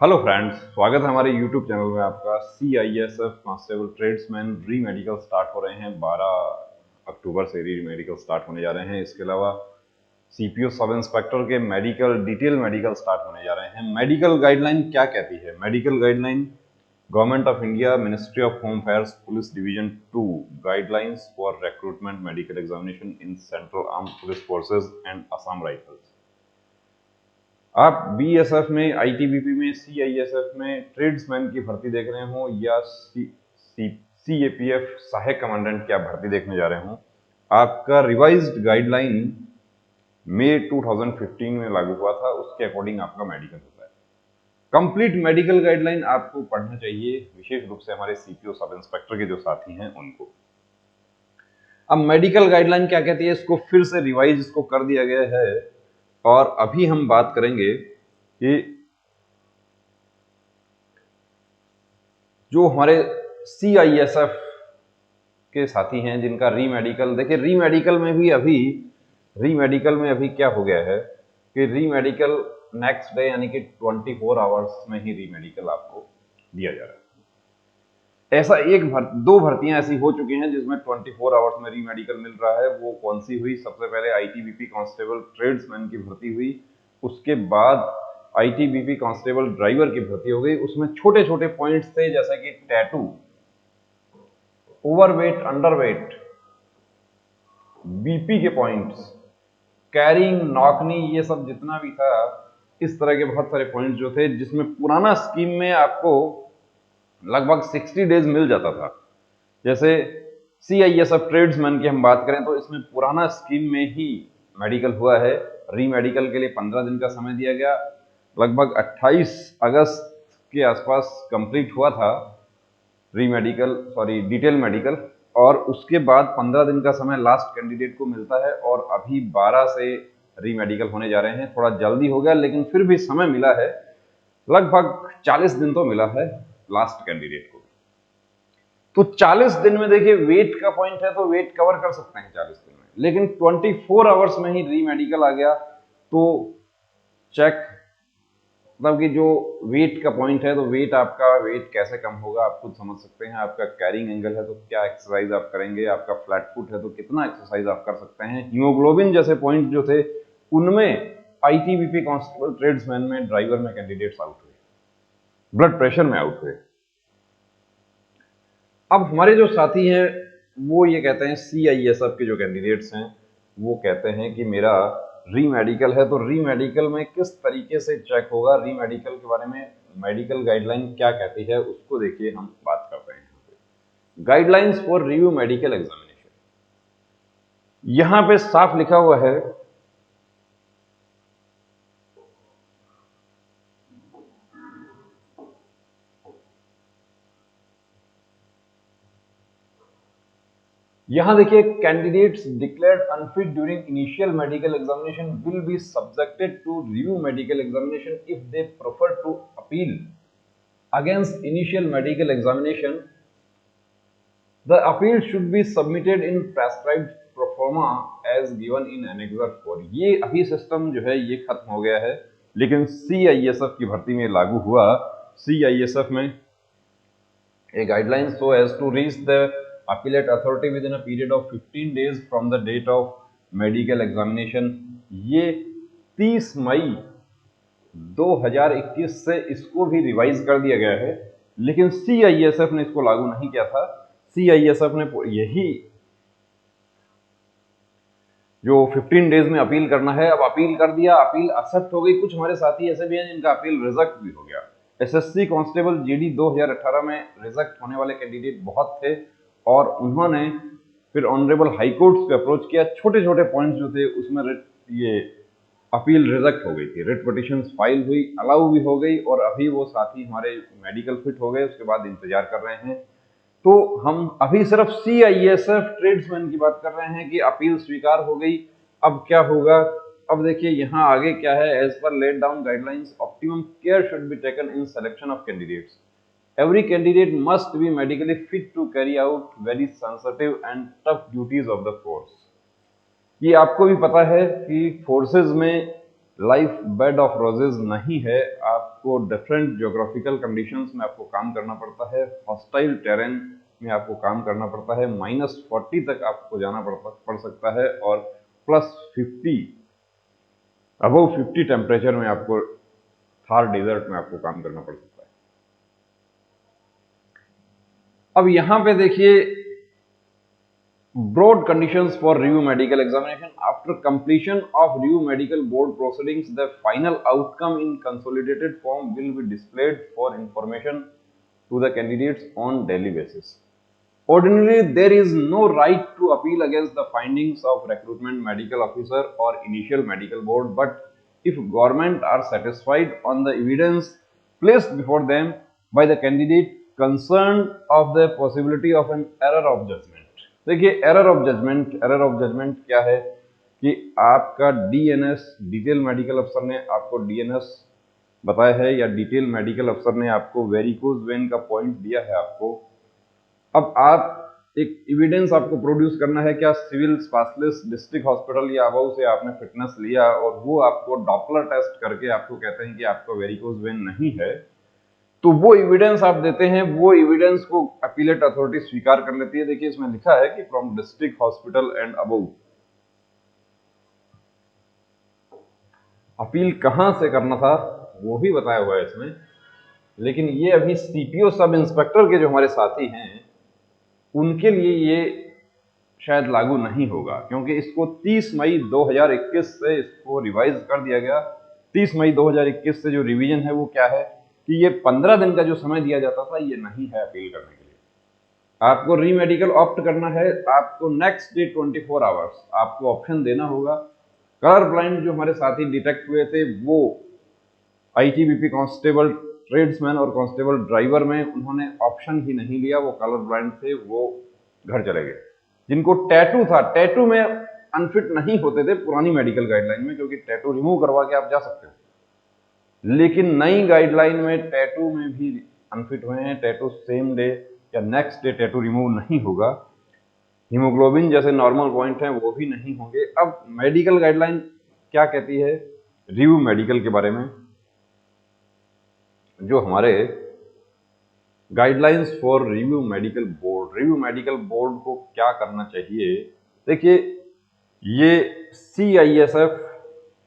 Hello friends, स्वागत है हमारे यूट्यूब चैनल में आपका। CISF कांस्टेबल ट्रेड्समैन री मेडिकल स्टार्ट हो रहे हैं। 12 अक्टूबर से री मेडिकल स्टार्ट होने जा रहे हैं। इसके अलावा CPO सब इंस्पेक्टर के मेडिकल डिटेल मेडिकल स्टार्ट होने जा रहे हैं। मेडिकल गाइडलाइन क्या कहती है? Medical guideline government of India, ministry of home affairs, police division 2 guidelines for recruitment medical examination in central armed police forces and Assam rifles. आप BSF में, ITBP में, CISF में ट्रेड्समैन की भर्ती देख रहे हो या CAPF सहायक कमांडेंट की आप भर्ती देखने जा रहे हो, आपका रिवाइज्ड गाइडलाइन मई 2015 में लागू हुआ था। उसके अकॉर्डिंग आपका मेडिकल होता है। कंप्लीट मेडिकल गाइडलाइन आपको पढ़ना चाहिए, विशेष रूप से हमारे CPO सब इंस्पेक्टर के जो साथी हैं उनको। अब मेडिकल गाइडलाइन क्या कहती है, इसको फिर से रिवाइज इसको कर दिया गया है। और अभी हम बात करेंगे कि जो हमारे CISF के साथी हैं जिनका री मेडिकल, देखिए री मेडिकल में अभी क्या हो गया है कि री मेडिकल नेक्स्ट डे यानी कि 24 आवर्स में ही री मेडिकल आपको दिया जा रहा है। ऐसा दो भर्तियां ऐसी हो चुकी हैं जिसमें 24 आवर्स में री मेडिकल मिल रहा है। वो कौन सी हुई? सबसे पहले ITBP कांस्टेबल ट्रेड्समैन की भर्ती हुई, उसके बाद ITBP कांस्टेबल ड्राइवर की भर्ती हो गई। उसमें छोटे छोटे पॉइंट्स थे जैसा कि टैटू, ओवरवेट, अंडरवेट, BP के पॉइंट्स, कैरिंग, नॉकनी, ये सब जितना भी था, इस तरह के बहुत सारे पॉइंट्स जो थे, जिसमें पुराना स्कीम में आपको लगभग 60 डेज मिल जाता था। जैसे CISF ट्रेड्समैन की हम बात करें तो इसमें पुराना स्कीम में ही मेडिकल हुआ है। री मेडिकल के लिए 15 दिन का समय दिया गया। लगभग 28 अगस्त के आसपास कंप्लीट हुआ था डिटेल मेडिकल, और उसके बाद 15 दिन का समय लास्ट कैंडिडेट को मिलता है। और अभी 12 से री मेडिकल होने जा रहे हैं। थोड़ा जल्दी हो गया लेकिन फिर भी समय मिला है, लगभग 40 दिन तो मिला है लास्ट कैंडिडेट को। तो 40 दिन में देखिए वेट का पॉइंट है तो वेट कवर कर सकते हैं 40 दिन में, लेकिन 24 आवर्स में ही री मेडिकल आ गया तो चेक, मतलब कि जो वेट का पॉइंट है तो वेट कैसे कम होगा आप खुद समझ सकते हैं। आपका कैरिंग एंगल है तो क्या एक्सरसाइज आप करेंगे, आपका फ्लैट फुट है तो कितना एक्सरसाइज आप कर सकते हैं। हीमोग्लोबिन जैसे पॉइंट जो थे उनमें ITBP कांस्टेबल ट्रेड्समैन में, ड्राइवर में कैंडिडेट्स आउट हुए, ब्लड प्रेशर में आउट हुए। अब हमारे जो साथी हैं वो ये कहते हैं, CISF के जो कैंडिडेट्स हैं वो कहते हैं कि मेरा री मेडिकल है तो री मेडिकल में किस तरीके से चेक होगा, री मेडिकल के बारे में मेडिकल गाइडलाइन क्या कहती है उसको देखिए हम बात करते हैं। Guidelines for review medical examination, यहां पे साफ लिखा हुआ है यहां देखिए, candidates declared unfit during initial medical examination will be subjected to review medical examination if they prefer to appeal against initial medical examination. The appeal should be submitted in prescribed proforma as given in annexure 4। ये अभी system जो है ये खत्म हो गया है, लेकिन CISF की भर्ती में लागू हुआ। CISF में a guideline so as to reach the appellate authority within a period of 15 days from the date of medical examination। ये 30 मई 2021 से इसको भी रिवाइज कर दिया गया है, लेकिन CISF ने इसको लागू नहीं किया था। CISF ने यही जो 15 डेज में अपील करना है, अब अपील कर दिया, अपील एक्सेप्ट हो गई। कुछ हमारे साथी ऐसे भी हैं जिनका अपील रिजेक्ट भी हो गया। SSC कांस्टेबल GD 2018 में रिजेक्ट होने वाले कैंडिडेट बहुत थे और उन्होंने फिर ऑनरेबल हाई कोर्ट्स को अप्रोच किया। छोटे छोटे पॉइंट्स जो थे उसमें ये अपील रिजेक्ट हो गई थी, रिट पिटीशन फाइल हुई, अलाउ भी हो गई, और अभी वो साथी हमारे मेडिकल फिट हो गए, उसके बाद इंतजार कर रहे हैं। तो हम अभी सिर्फ CISF ट्रेड्समैन की बात कर रहे हैं कि अपील स्वीकार हो गई। अब क्या होगा? अब देखिए यहां आगे क्या है। As per laid down guidelines, optimum care should be taken in selection of candidates. Every candidate must be medically fit to carry out very sensitive and tough duties of the force. ये आपको भी पता है कि forces में life bed of roses नहीं है, आपको डिफरेंट ज्योग्राफिकल कंडीशंस में आपको काम करना पड़ता है, हॉस्टाइल टेरेन में आपको काम करना पड़ता है, -40 तक आपको जाना पड़ सकता है और +50 अबव 50 टेम्परेचर में आपको थार डेजर्ट में आपको काम करना पड़ सकता है। अब यहां पे देखिए broad conditions for review medical examination. After completion of review medical board proceedings, the final outcome in consolidated form will be displayed for information to the candidates on daily basis. Ordinarily, there is no right to appeal against the findings of recruitment medical officer or initial medical board, but if government are satisfied on the evidence placed before them by the candidate concerned of the possibility of an error of judgment. देखिए error of judgement क्या है कि आपका DNS detail medical अफसर ने आपको DNS बताया है या डिटेल मेडिकल अफसर ने आपको वेरिकोज वेन का पॉइंट दिया है आपको। अब आप एक एविडेंस आपको प्रोड्यूस करना है, क्या सिविल स्पेशलिस्ट डिस्ट्रिक्ट हॉस्पिटल या अबव से आपने फिटनेस लिया और वो आपको डॉपलर टेस्ट करके आपको कहते हैं कि आपका वेरिकोज वेन नहीं है, तो वो एविडेंस आप देते हैं, वो एविडेंस को अपीलेट अथॉरिटी स्वीकार कर लेती है। देखिए इसमें लिखा है कि from district hospital and above. Appeal कहां से करना था वो भी बताया हुआ है इसमें, लेकिन ये अभी सीपीओ सब इंस्पेक्टर के जो हमारे साथी हैं उनके लिए ये शायद लागू नहीं होगा, क्योंकि इसको 30 मई 2021 से इसको रिवाइज कर दिया गया। 30 मई 2021 से जो रिवीजन है वो क्या है कि ये 15 दिन का जो समय दिया जाता था ये नहीं है अपील करने के लिए। आपको रीमेडिकल ऑप्ट करना है, आपको नेक्स्ट डे 24 आवर्स आपको ऑप्शन देना होगा। कलर ब्लाइंड जो हमारे साथी डिटेक्ट हुए थे वो आईटीबीपी कांस्टेबल ट्रेड्समैन और कांस्टेबल ड्राइवर में उन्होंने ऑप्शन ही नहीं लिया, वो कलर ब्लाइंड थे, वो घर चले गए। जिनको टैटू था, टैटू में अनफिट नहीं होते थे पुरानी मेडिकल गाइडलाइन में, क्योंकि टैटू रिमूव करवा के आप जा सकते हो, लेकिन नई गाइडलाइन में टैटू में भी अनफिट हुए हैं। टैटू सेम डे या नेक्स्ट डे टैटू रिमूव नहीं होगा। हीमोग्लोबिन जैसे नॉर्मल पॉइंट हैं वो भी नहीं होंगे। अब मेडिकल गाइडलाइन क्या कहती है रिव्यू मेडिकल के बारे में, जो हमारे guidelines for review medical board को क्या करना चाहिए। देखिए ये CISF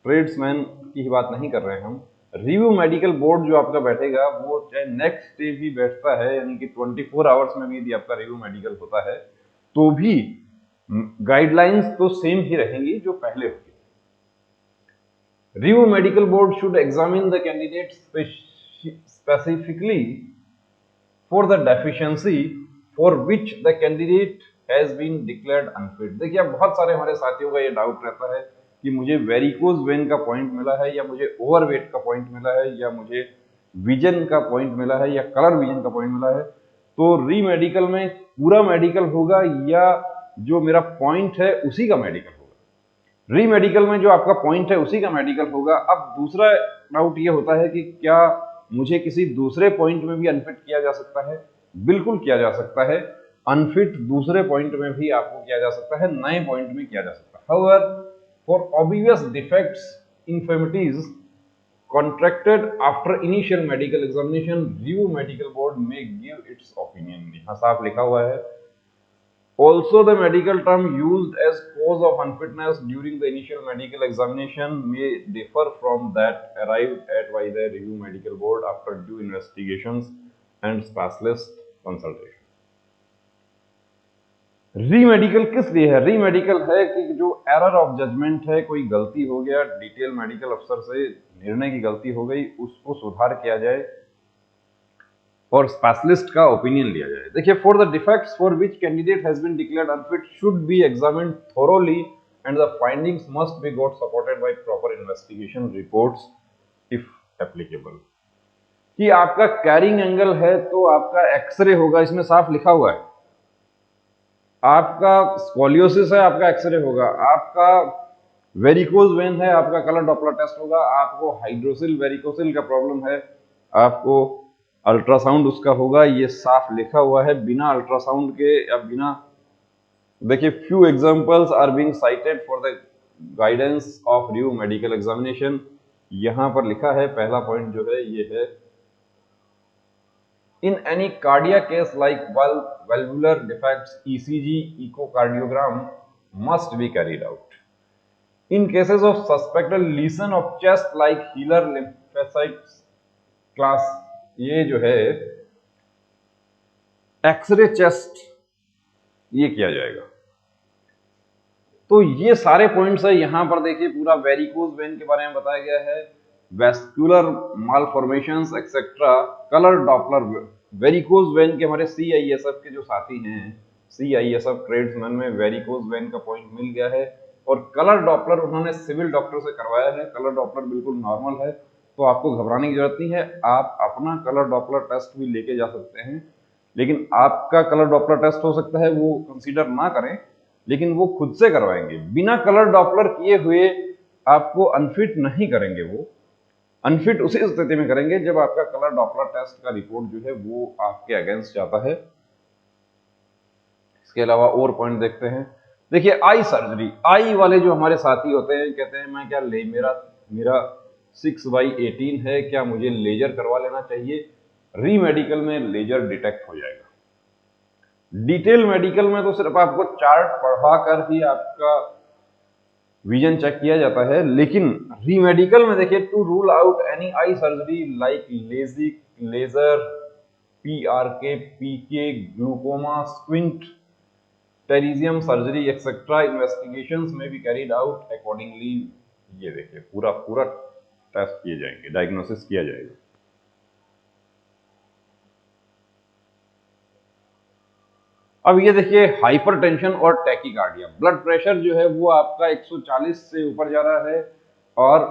ट्रेड्समैन की ही बात नहीं कर रहे हैं हम। रिव्यू मेडिकल बोर्ड जो आपका बैठेगा वो चाहे नेक्स्ट डे भी बैठता है, यानी कि 24 आवर्स में भी यदि आपका रिव्यू मेडिकल होता है तो भी गाइडलाइंस तो सेम ही रहेंगी जो पहले होगी। Review medical board should examine the candidate specifically for the deficiency for which the candidate has been declared unfit. देखिए अब बहुत सारे हमारे साथियों का ये डाउट रहता है कि मुझे वेरिकोज वेन का पॉइंट मिला है, या मुझे ओवरवेट का पॉइंट मिला है, या मुझे विजन का पॉइंट मिला है, या कलर विजन का पॉइंट मिला है, तो री मेडिकल में पूरा मेडिकल होगा या जो मेरा पॉइंट है उसी का मेडिकल होगा। री मेडिकल में जो आपका पॉइंट है उसी का मेडिकल होगा। अब दूसरा डाउट ये होता है कि क्या मुझे किसी दूसरे पॉइंट में भी अनफिट किया जा सकता है? बिल्कुल किया जा सकता है। अनफिट दूसरे पॉइंट में भी आपको किया जा सकता है, नए पॉइंट में किया जा सकता है। However for obvious defects, infirmities contracted after initial medical examination, review medical board may give its opinion। यहाँ साफ लिखा हुआ है also the medical term used as cause of unfitness during the initial medical examination may differ from that arrived at by the review medical board after due investigations and specialist consultation। Re-medical किस लिए है? Re-medical है कि जो error of judgement है, कोई गलती हो गया, डिटेल मेडिकल अफसर से निर्णय की गलती हो गई, उसको सुधार किया जाए और स्पेशलिस्ट का ओपिनियन लिया जाए। देखिए for the defects for which candidate has been declared unfit should be examined thoroughly and the findings must be got supported by proper investigation reports if applicable. कि आपका कैरिंग एंगल है तो आपका x ray होगा, इसमें साफ लिखा हुआ है। आपका स्कोलियोसिस है, आपका एक्सरे होगा। आपका वेरिकोज वेन है, आपका कलर डॉपलर टेस्ट होगा। आपको हाइड्रोसिल वेरिकोसिल का प्रॉब्लम है, आपको अल्ट्रासाउंड उसका होगा। ये साफ लिखा हुआ है। बिना अल्ट्रासाउंड के या बिना, देखिए few examples are being cited for the guidance of review medical examination. यहां पर लिखा है पहला पॉइंट जो है ये है, in any cardiac case like valvular defects ECG echocardiogram must be carried out. In cases of suspected lesion of chest like Heeler lymphocytes class, ये जो है एक्सरे चेस्ट ये किया जाएगा। तो ये सारे पॉइंट्स है। यहां पर देखिए पूरा वेरिकोज वेन के बारे में बताया गया है, vascular मालफॉर्मेशंस etcetera, colour Doppler. Varicose vein के हमारे CISF के जो साथी हैं, CISF ट्रेड्समैन में वेरिकोज वेन का पॉइंट मिल गया है, और कलर डॉपलर उन्होंने सिविल डॉक्टर से करवाया है। कलर डॉपलर बिल्कुल नॉर्मल है, तो आपको घबराने की जरूरत नहीं है। आप अपना कलर डॉपलर टेस्ट भी लेके जा सकते हैं, लेकिन आपका कलर डॉपलर टेस्ट हो सकता है वो कंसीडर ना करें, लेकिन वो खुद से करवाएंगे। बिना कलर डॉपलर किए हुए आपको अनफिट नहीं करेंगे। वो अनफिट उसी स्थिति में करेंगे जब आपका कलर डॉपलर टेस्ट का रिपोर्ट जो है वो आपके अगेंस्ट जाता है। इसके अलावा और पॉइंट देखते हैं। देखिए आई सर्जरी, आई वाले जो हमारे साथी होते हैं कहते हैं मैं क्या ले मेरा 6/18 है, क्या मुझे लेजर करवा लेना चाहिए? री मेडिकल में लेजर डिटेक्ट हो जाएगा। डिटेल मेडिकल में तो सिर्फ आपको चार्ट पढ़वा कर ही आपका विजन चेक किया जाता है, लेकिन री मेडिकल में देखिए to rule out any eye surgery like LASIK, laser, PRK, PK, glaucoma, squint, pterygium surgery etcetera investigations में भी कैरीड आउट अकॉर्डिंगली। ये देखिए पूरा टेस्ट किए जाएंगे, डायग्नोसिस किया जाएगा। अब ये देखिए हाइपरटेंशन और टैकीकार्डिया, ब्लड प्रेशर जो है वो आपका 140 से ऊपर जा रहा है और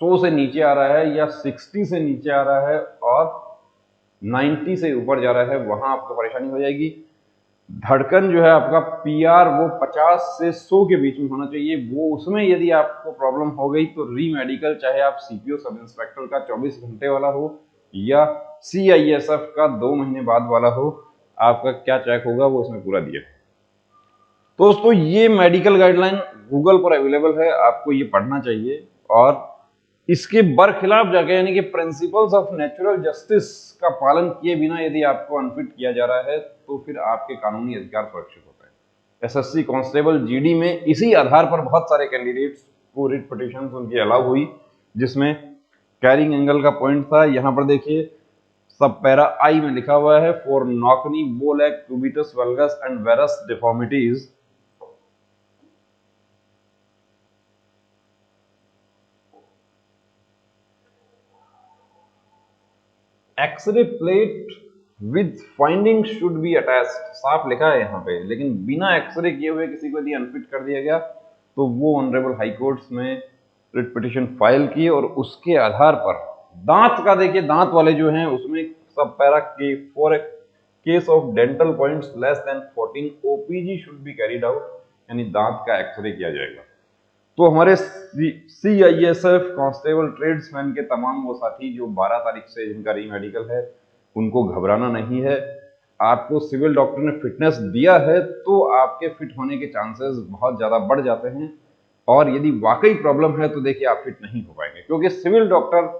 100 से नीचे आ रहा है, या 60 से नीचे आ रहा है और 90 से ऊपर जा रहा है, वहां आपको परेशानी हो जाएगी। धड़कन जो है आपका PR वो 50 से 100 के बीच में होना चाहिए। वो उसमें यदि आपको प्रॉब्लम हो गई तो री मेडिकल, चाहे आप CPO सब इंस्पेक्टर का 24 घंटे वाला हो या CISF का 2 महीने बाद वाला हो, आपका क्या चेक होगा वो इसमें पूरा दिया है। तो दोस्तों ये मेडिकल गाइडलाइन गूगल पर अवेलेबल है, आपको ये पढ़ना चाहिए, और इसके बरखिलाफ जाके यानी कि प्रिंसिपल्स ऑफ नेचुरल जस्टिस का पालन किए बिना यदि आपको अनफिट किया जा रहा है तो फिर आपके कानूनी अधिकार सुरक्षित होते हैं। SSC कांस्टेबल GD में इसी आधार पर बहुत सारे कैंडिडेट्स को रिट पिटीशंस उनकी अलाउ हुई, जिसमें कैरिंग एंगल का पॉइंट था। यहां पर देखिए सब पैरा I में लिखा हुआ है, for knock knee, bowleg, cubitus valgus and varus deformities x-ray plate with finding should be attached, साफ लिखा है यहाँ पे, लेकिन बिना एक्सरे किए हुए किसी को यदि अनफिट कर दिया गया तो वो ऑनरेबल हाई कोर्ट्स में रिट पिटीशन फाइल की, और उसके आधार पर दांत का देखिए, दांत वाले जो हैं उसमें सब पैरा के for case of dental points less than 14 OPG should be carried out, यानी दांत का एक्सरे किया जाएगा। तो हमारे CISF कांस्टेबल ट्रेड्समैन के तमाम वो साथी जो 12 तारीख से जिनका री मेडिकल है, उनको घबराना नहीं है। आपको सिविल डॉक्टर ने फिटनेस दिया है तो आपके फिट होने के चांसेस बहुत ज्यादा बढ़ जाते हैं, और यदि वाकई प्रॉब्लम है तो देखिए आप फिट नहीं हो पाएंगे, क्योंकि सिविल डॉक्टर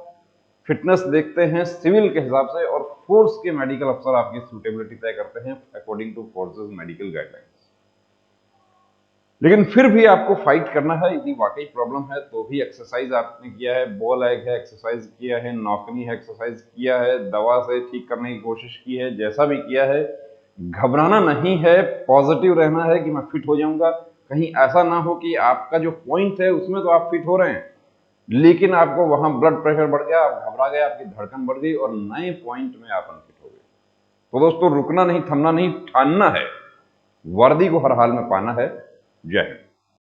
फिटनेस देखते हैं सिविल के हिसाब से, और फोर्स के मेडिकल अफसर आपकी सूटेबिलिटी तय करते हैं according two forces medical guidelines. लेकिन फिर भी आपको फाइट करना है। यदि वाकई प्रॉब्लम है तो भी एक्सरसाइज आपने किया है, बॉल एग है एक्सरसाइज किया है, नॉकनी है एक्सरसाइज किया है, दवा से ठीक करने की कोशिश की है, जैसा भी किया है, घबराना नहीं है, पॉजिटिव रहना है कि मैं फिट हो जाऊंगा। कहीं ऐसा ना हो कि आपका जो पॉइंट है उसमें तो आप फिट हो रहे हैं, लेकिन आपको वहां ब्लड प्रेशर बढ़ गया, आप घबरा गए, आपकी धड़कन बढ़ गई और नए पॉइंट में आप अनफिट हो गए। तो दोस्तों रुकना नहीं, थमना नहीं, ठानना है, वर्दी को हर हाल में पाना है। जय हिंद।